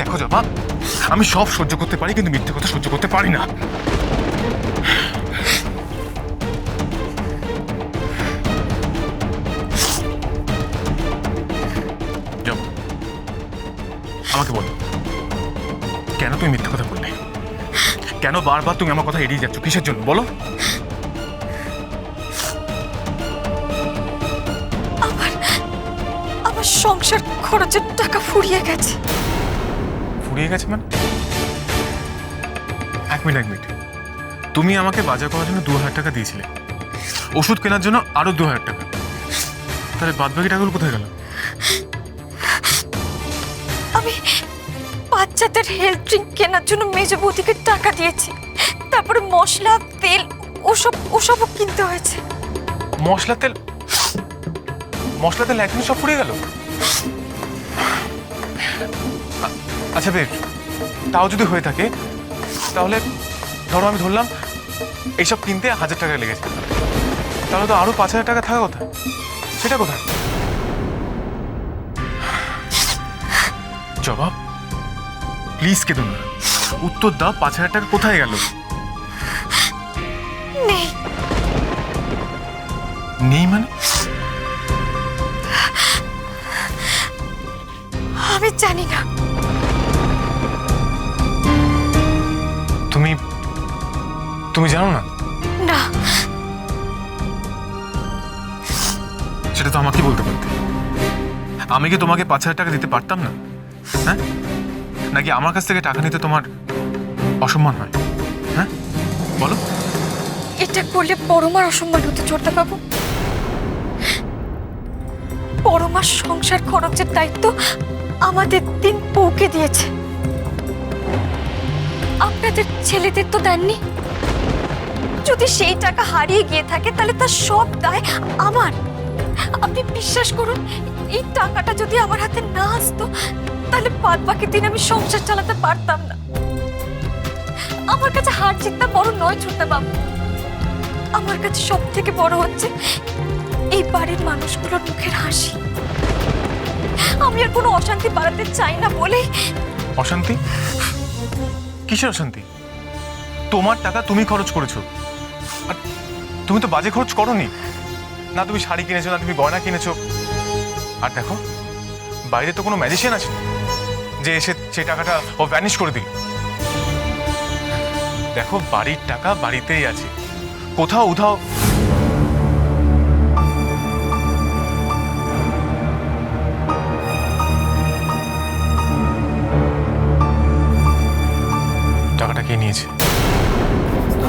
দেখো জবা, আমি সব সহ্য করতে পারি কিন্তু মিথ্যে কথা সহ্য করতে পারি না। জবা, আমাকে বলো, কেন তুমি মিথ্যে কথা বললে? কেন বারবার তুমি আমার কথা এড়িয়ে যাচ্ছ? কিসের জন্য বলো? আমার সংসার খরচের টাকা ফুরিয়ে গেছে। ফুরিয়ে গেছে মানে? এক মিনিট, তুমি আমাকে বাজার করার জন্য 2000 টাকা দিয়েছিলে, ওষুধ কেনার জন্য আরো 2000 টাকা, তাহলে বাদ বাকি টাকাগুলো কোথায় গেল? আমি বাচ্চাদের হেলথ ড্রিঙ্ক কেনার জন্য মেজ বৌদিকে টাকা দিয়েছি, তারপরে মশলা তেল ওসবও কিনতে হয়েছে। মশলা তেল একদিন সব ফুরিয়ে গেল? আচ্ছা বেশ, তাও যদি হয়ে থাকে তাহলে ধরো আমি ধরলাম এইসব কিনতে 1000 টাকা লেগেছে, তাহলে তো আরো 5000 টাকা থাকা কথা, সেটা কোথায়? জবাব প্লিজ কেঁদো না, উত্তর দাও, 5000 টাকা কোথায় গেল? নেই। নেই মানে? আমি জানি না। তুমি জানো না? না। সেটা তো আমাকেই বলতে পারতে। আমি কি তোমাকে 5000 টাকা দিতে পারতাম না? হ্যাঁ, নাকি আমার কাছ থেকে টাকা নিতে তোমার অসম্মান হয়? হ্যাঁ বলো। এটা করলে পরমার অসম্মান হতে চড়তে পাবো। পরমার সংসার খরচের দায়িত্ব আমাদের 3 বউকে দিয়েছে, আপনাদের ছেলেদের তো দেননি। যদি সেই টাকা হারিয়ে গিয়ে থাকে তাহলে তার সব দায় আমার। আপনি বিশ্বাস করুন, এই টাকাটা যদি আমার হাতে না আসতো তাহলে বাদ বাকি দিন আমি সংসার চালাতে পারতাম না। আমার কাছে হার জিতটা বড় নয় ছোট্ট বাবু, আমার কাছে সব থেকে বড় হচ্ছে এই বাড়ির মানুষগুলোর মুখের হাসি। আমি আর কোনো অশান্তি বাড়াতে চাই না বলেই। অশান্তি? কিসের অশান্তি? তোমার টাকা তুমি খরচ করেছো, আর তুমি তো বাজে খরচ করোনি। না তুমি শাড়ি কিনেছো, না তুমি গয়না কিনেছো। আর দেখো, বাইরে তো কোনো ম্যাজিশিয়ান আছে যে এসে সেই টাকাটা ও ভ্যানিশ করে দিল। দেখো, বাড়ির টাকা বাড়িতেই আছে, কোথাও উধাও। টাকাটা কে নিয়েছে?